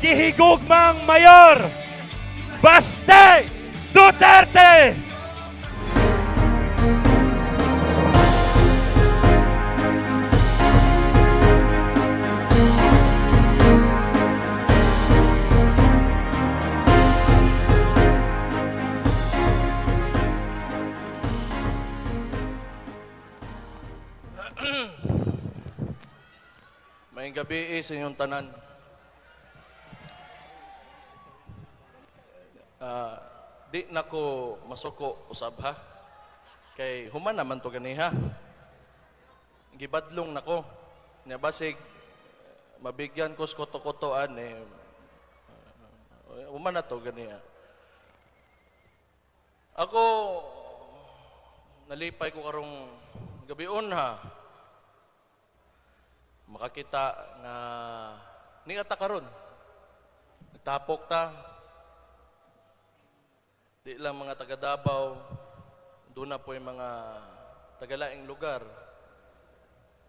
gihigugmang mayor, Baste Duterte! May gabi sa inyong tanan. Di na ko masuko usab ha. Kay human naman to ganiha. Gibadlong nako. Nya basig mabigyan ko sa koto-kotoan human na to ganiha. Ako nalipay ko karong gabion ha. Makakita nga ni ata karon. Nagtapok ta. Di lang mga taga Davao, doon na po yung mga tagalaing lugar.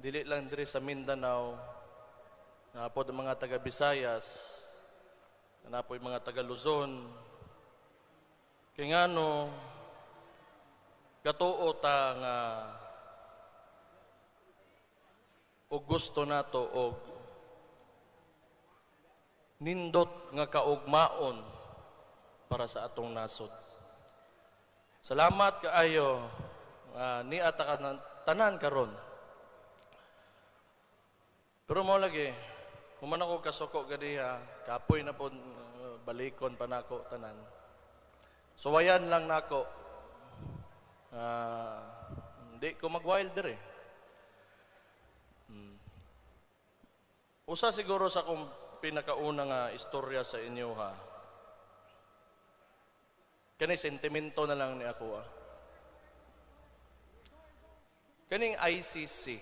Dili lang diri sa Mindanao, na po yung mga taga Visayas, na po yung mga taga Luzon. Kaya nga no, katuo ta nga o gusto nato og nindot nga kaugmaon para sa atong nasod. Salamat kaayo ni ata ka tanan karon. Pero mo lagi, human ako kasuko gadiha, kapoy na po balikon pa nako tanan. Suwayan lang nako. Hindi ko mag-wild dire. Usa siguro sa akong pinakauna nga istorya sa inyo ha. Kani sentimento na lang ni ako Kaning ICC.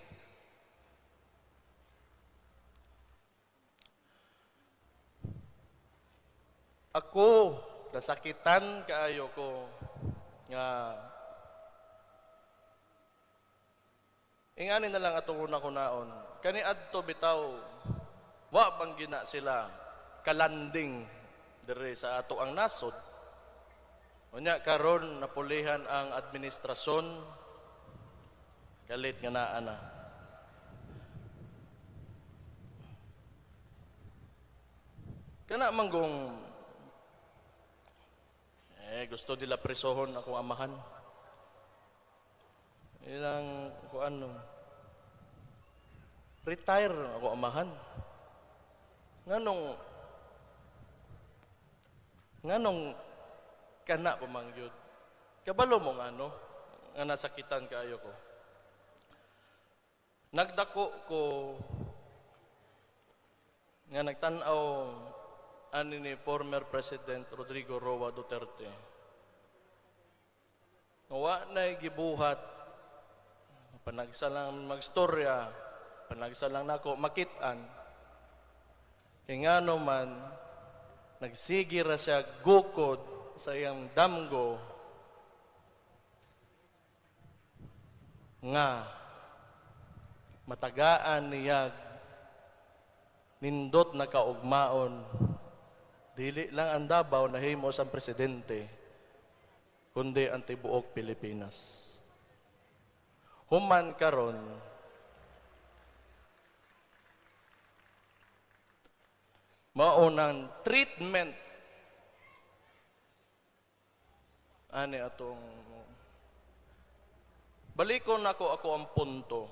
Ako, nasakitan kaayo ko nga ingani na lang atong una ko naon. Kani adto bitaw wa bang gina sila kalanding dire sa ato ang nasod. Unya karon napulihan ang administrasyon kalit nga naa na. Kana manggong gusto nila presohon akong amahan. Ilang kuan retire ako amahan. Nganong kana pamangyod. Kabalo mo nga nasakitan kaayo ko. Nagdako ko nga nagtan-aw ani ni former President Rodrigo Roa Duterte. Wa na gibuhat panagsalang magstorya, panagsalang nako makitaan. Ingano man nagsigi ra siya gukod sa iyang damgo nga matagaan niya nindot na kaugmaon dili lang ang Davao na himo sang presidente kundi ang tibuok Pilipinas. Human karon maunang treatment ani atong balikon ako ang punto.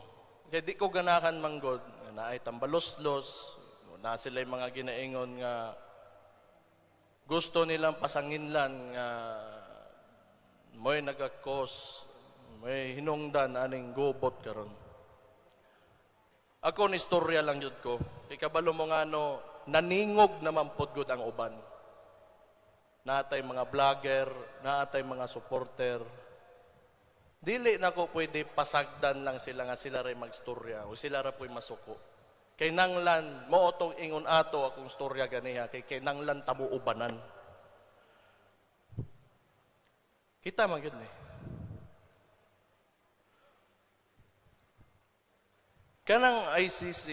Kaya di ko ganahan manggod na ay tambaloslos, na sila mga ginaingon nga gusto nilang pasanginlan nga mo'y nagakos, may hinungdan aning gubot karon. Ako ni istorya lang yun ko. Kay kabalo mo nga naningog naman pod gud ang uban. Naatay mga vlogger, naatay mga supporter. Dili na ko pwede pasagdan lang sila nga sila ray magstorya o sila ra po'y masuko. Kay nanglan, mo otong ingon ato akong storya ganiha, kay nanglan tamo ubanan. Kita man gud ni. Kanang ICC,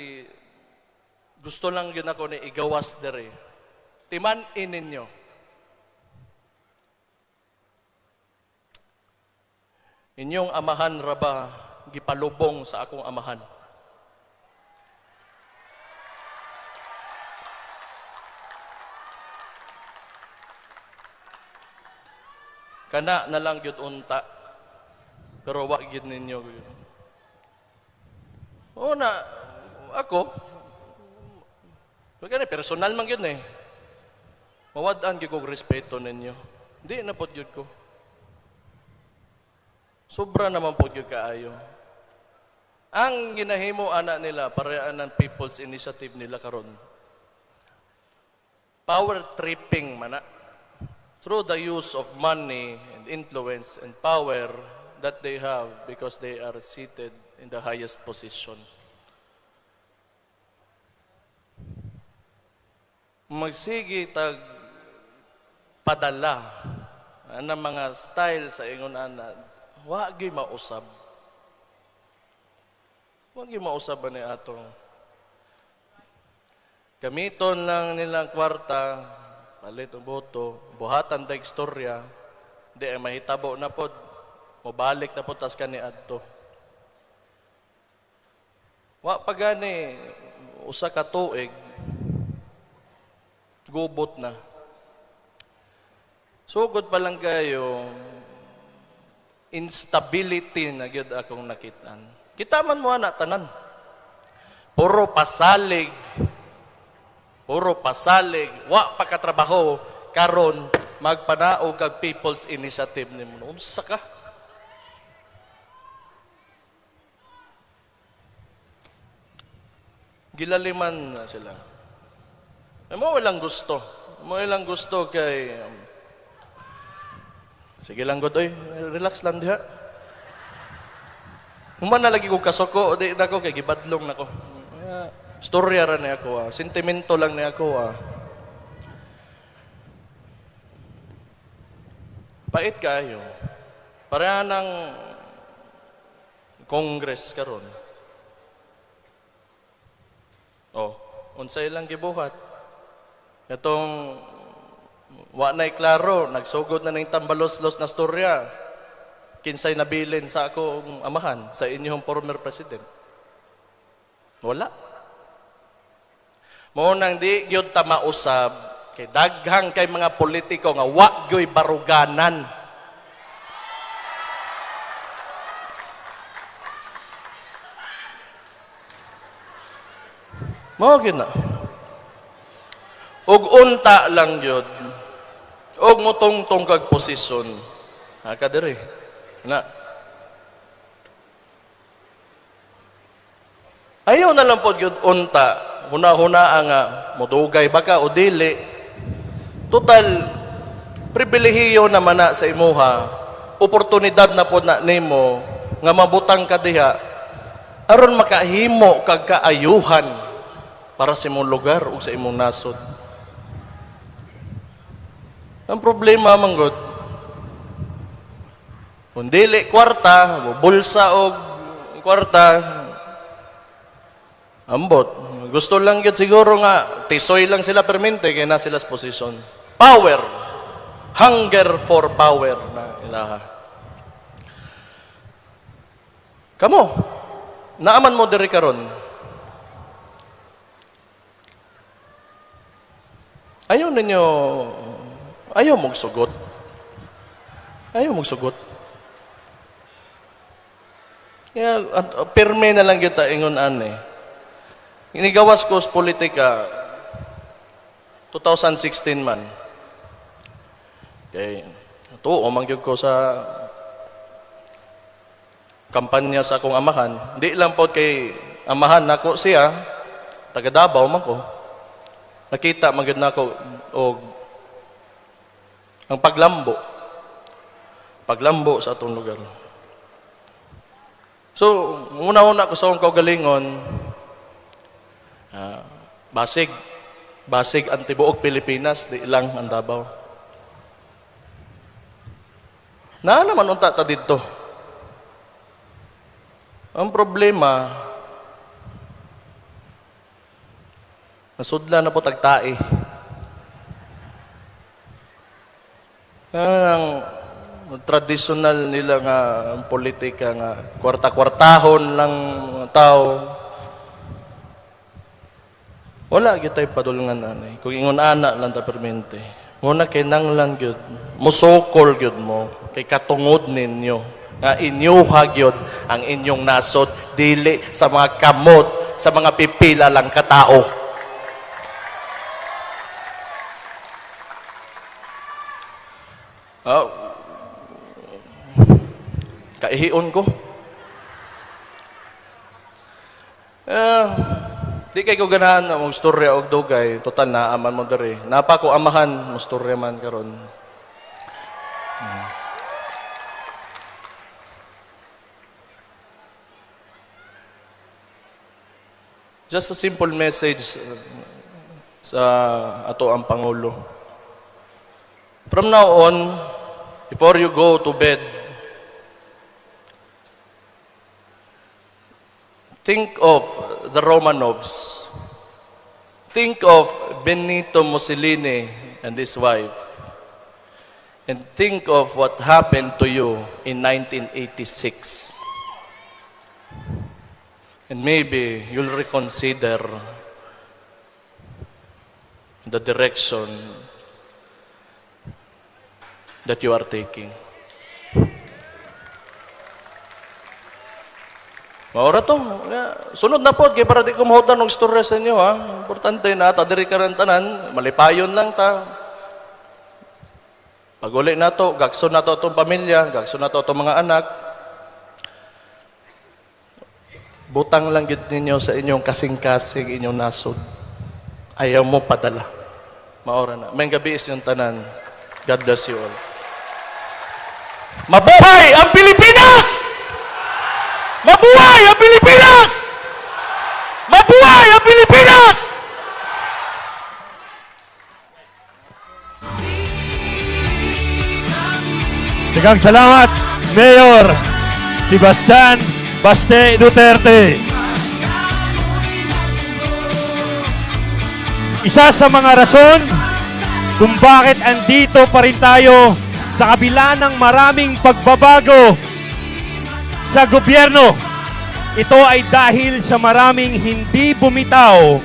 gusto lang yun ako ni igawas dere. Timan-in ninyo. Inyong amahan ra ba gipalubong sa akong amahan? Kana na lang gyud unta. Pero wa gyud ninyo. O na, ako, kaya personal man gyud eh. Mawad-an gyud kog respeto ninyo. Di na pod gyud ko. Sobra naman pod gyud kaayo. Ang ginahimo ana nila parehaan ng People's Initiative nila karon. Power tripping man na. Through the use of money and influence and power that they have because they are seated in the highest position. Magsige tag padala ang mga style sa ingon ana, wa gyud mausab. Wa gyud mausab ani atong gamiton lang nilang kwarta, palit ang boto, buhatan ta istorya, di ay mahitabo na pod, mobalik na pod tas kani adto. Wa pa gani usa ka tuig gubot na. Sugod pa lang kayo instability na gyud akong nakitaan. Kita man mo ana tanan. Puro pasalig, wa pa katrabaho, karon magpanaog kag People's Initiative nimo. Unsa ka? Gilaliman na sila. Mo walang gusto. Mo walang gusto kay sige lang god oy, relax lang diha. Human na lagi ko kasoko, di na ko kay gibadlong nako. Storya ra ni ako, sentimento lang ni ako. Pait kayo. Pareha ng Congress karon. Oh, unsay lang gibuhat. Itong wa na'y klaro, nagsugod na ng tambalos-los na storya. Kinsay nabilin sa akong amahan, sa inyong former president. Wala. Mo nang di gyud ta mausab kay daghang kay mga politiko nga wa gyoy baruganan. Mao gyud na. Og unta lang gyud. Og mutongtong kag posisyon. Ha ka diri. Na. Ayaw na lang pod gyud unta. Huna-huna nga modugay baka o dili. Total pribilehiyo naman na sa imuha. Oportunidad na pod na nimo nga mabutang ka diha aron makahimo kag kaayuhan para sa imong lugar o sa imong nasod. Ang problema manggod, kung dili kwarta, bulsa o kwarta, ambot. Gusto lang yun siguro nga, tisoy lang sila permente, kaya na sila sa posisyon. Power. Hunger for power na ilaha. Kamo, naaman mo diri karon. Ayaw mong sugot. Ayaw mong sugot. Kaya, pirme na lang kita ingon ane. Inigawas ko sa politika 2016 man. Okay. Ito, umangyog ko sa kampanya sa akong amahan. Di lang po kay amahan nako siya, taga Davao man ko. Nakita magud nako og ang paglambo sa atong lugar. So, una-una ko sa akong kaugalingon, basig ang tibuok Pilipinas, di lang ang Davao. Na naman unta ta dito. Ang problema, nasudla na po tagtae. Ang tradisyonal nila nga ang politika nga kwarta-kwartahon lang mga tao. Wala gyud tay padulngan anay. Kung ingon ana lang ta permente. Muna kay nanglan gyud. Musokol gyud mo kay katungod ninyo nga inyuha gyud ang inyong nasod dili sa mga kamot, sa mga pipila lang katao. Kaihion ko. Di kay ko ganahan na mong storya og dugay. Total na aman mo diri. Napa ko amahan mo storya man karon. Just a simple message sa ato ang Pangulo. From now on, before you go to bed, think of the Romanovs. Think of Benito Mussolini and his wife. And think of what happened to you in 1986. And maybe you'll reconsider the direction that you are taking. Maura to. Sunod na po. Kaya para di ko mahutan ng storya sa inyo. Ha? Importante na. Tadiri ka rin tanan. Malipayon lang ta. Pag-uli na to. Gakso na to itong pamilya. Gakso na to itong mga anak. Butang lang yun ninyo sa inyong kasing-kasing, inyong nasod. Ayaw mo padala. Maura na. May gabi is yung tanan. God bless you all. Mabuhay ang Pilipinas! Mabuhay ang Pilipinas! Mabuhay ang Pilipinas! Daghang salamat, Mayor Sebastian Baste Duterte. Isa sa mga rason kung bakit andito pa rin tayo sa kabila ng maraming pagbabago sa gobyerno. Ito ay dahil sa maraming hindi bumitaw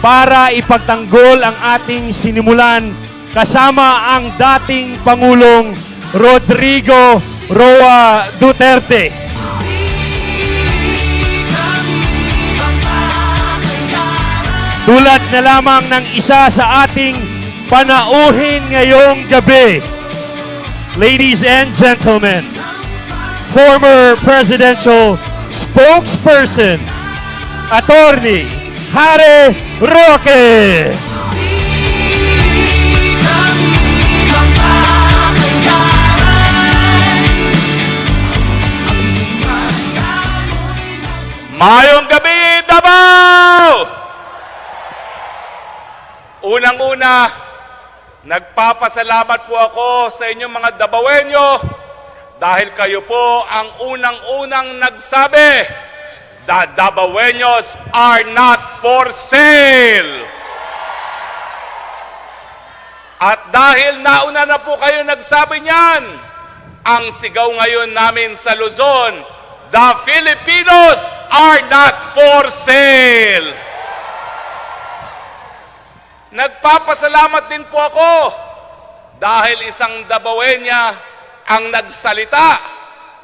para ipagtanggol ang ating sinimulan kasama ang dating Pangulong Rodrigo Roa Duterte. Tulad na lamang ng isa sa ating panauhin ngayong gabi. Ladies and gentlemen, former presidential spokesperson, Attorney Harry Roque. Mayong gabi, Davao! Unang-una, nagpapasalamat po ako sa inyong mga Davaoenyo dahil kayo po ang unang-unang nagsabi, the Davaoenyos are not for sale. At dahil nauna na po kayo nagsabi niyan, ang sigaw ngayon namin sa Luzon, the Filipinos are not for sale. Nagpapasalamat din po ako dahil isang Davaoenya ang nagsalita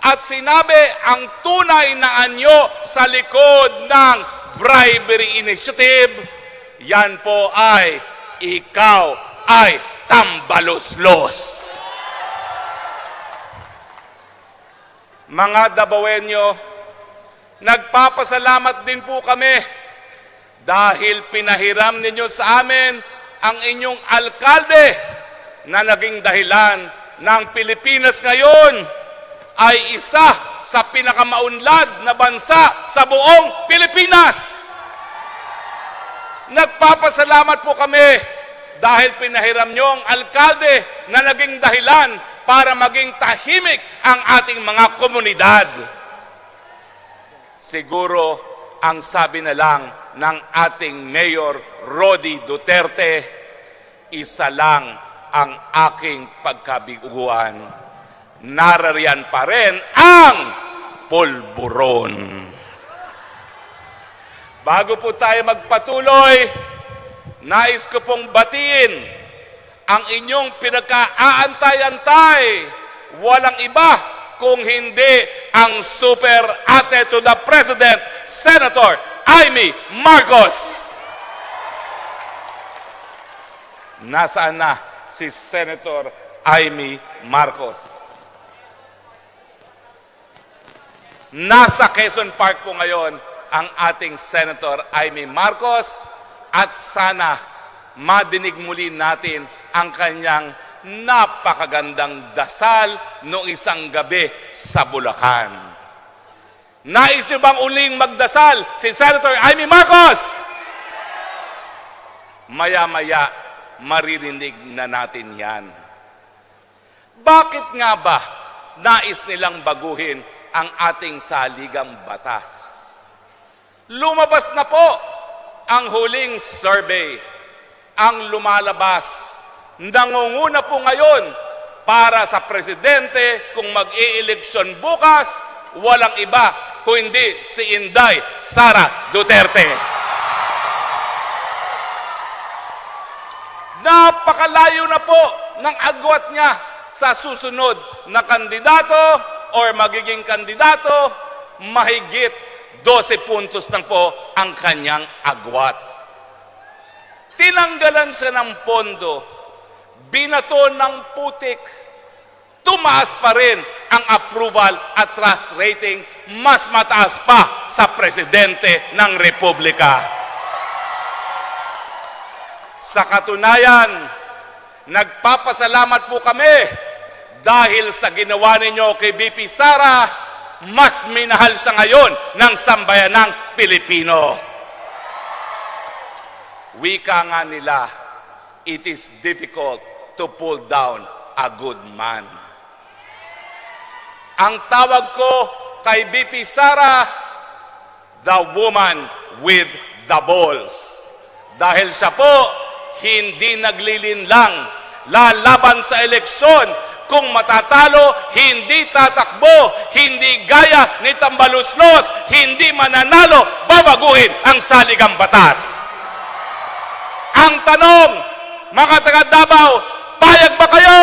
at sinabi ang tunay na anyo sa likod ng bribery initiative. Yan po ay ikaw ay tambaluslos. Mga Davaoenyo, nagpapasalamat din po kami dahil pinahiram ninyo sa amin ang inyong alkalde na naging dahilan ng Pilipinas ngayon ay isa sa pinakamaunlad na bansa sa buong Pilipinas. Nagpapasalamat po kami dahil pinahiram nyo ang alkalde na naging dahilan para maging tahimik ang ating mga komunidad. Siguro ang sabi na lang ng ating Mayor Rodi Duterte, isa lang ang aking pagkabiguan. Narariyan pa rin ang pulburon. Bago po tayo magpatuloy, nais ko pong batiin ang inyong pinagka-aantay-antay. Walang iba kung hindi ang super ate to the President, Senator Amy Marcos. Nasaan na si Senator Amy Marcos? Nasa Quezon Park po ngayon ang ating Senator Amy Marcos at sana madinig muli natin ang kanyang napakagandang dasal noong isang gabi sa Bulacan. Nais niyo bang uling magdasal si Senator Amy Marcos? Maya-maya, maririnig na natin yan. Bakit nga ba nais nilang baguhin ang ating saligang batas? Lumabas na po ang huling survey. Ang lumalabas, nangunguna po ngayon para sa presidente kung mag-i-eleksyon bukas, walang iba kung hindi si Inday Sara Duterte. Napakalayo na po ng agwat niya sa susunod na kandidato or magiging kandidato, mahigit 12 puntos lang po ang kanyang agwat. Tinanggalan siya ng pondo, binato ng putik, tumaas pa rin ang approval at trust rating, mas mataas pa sa presidente ng Republika. Sa katunayan, nagpapasalamat po kami dahil sa ginawa ninyo kay BP Sara, mas minahal siya ngayon ng sambayanang Pilipino. Wika nga nila, it is difficult to pull down a good man. Ang tawag ko kay BP Sara, the woman with the balls. Dahil siya po, hindi naglilinlang, lalaban sa eleksyon. Kung matatalo, hindi tatakbo, hindi gaya ni Tambaluslos, hindi mananalo, babaguhin ang saligang batas. Ang tanong, mga taga Davao, payag ba kayo?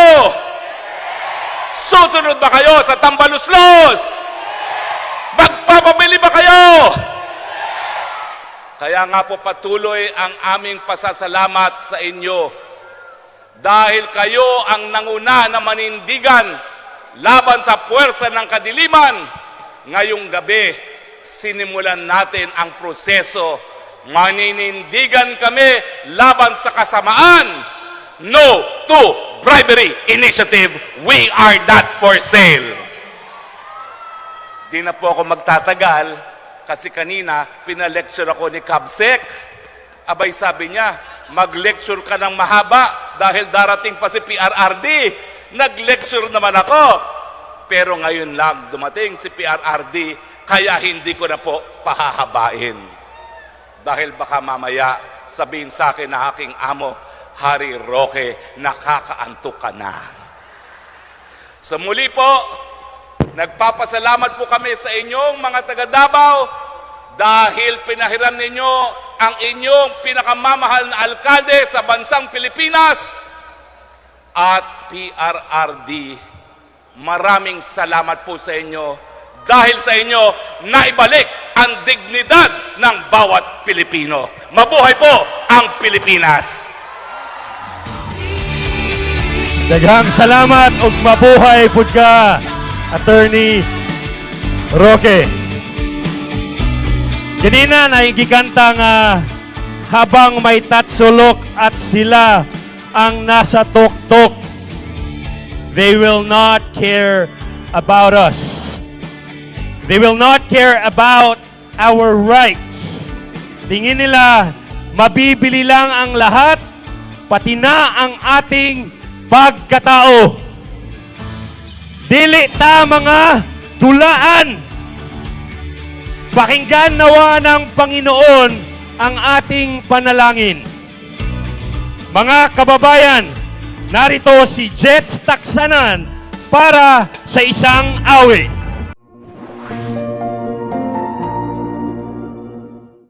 Susunod ba kayo sa Tambaluslos? Magpapabili ba kayo? Kaya nga po patuloy ang aming pasasalamat sa inyo. Dahil kayo ang nanguna na manindigan laban sa puwersa ng kadiliman, ngayong gabi, sinimulan natin ang proseso. Maninindigan kami laban sa kasamaan. No to bribery initiative. We are not for sale. Di na po ako magtatagal kasi kanina pinalecture ako ni Kabsek. Abay sabi niya, mag-lecture ka ng mahaba dahil darating pa si PRRD. Nag-lecture naman ako. Pero ngayon lang dumating si PRRD, kaya hindi ko na po pahahabain. Dahil baka mamaya sabihin sa akin na aking amo, Harry Roque, nakakaantok ka na. Sa muli po, nagpapasalamat po kami sa inyong mga taga Davao dahil pinahiram ninyo ang inyong pinakamamahal na alkalde sa bansang Pilipinas at PRRD. Maraming salamat po sa inyo dahil sa inyo naibalik ang dignidad ng bawat Pilipino. Mabuhay po ang Pilipinas! Daghang salamat ug mabuhay pud ka, Attorney Roque. Kanina naigikanta nga habang may tatsulok at sila ang nasa tuktok, they will not care about us. They will not care about our rights. Tingin nila, mabibili lang ang lahat, pati na ang ating pagkatao. Dili ta mga tulaan. Pakinggan nawa ng Panginoon ang ating panalangin. Mga kababayan, narito si Jets Taksanan para sa isang awit.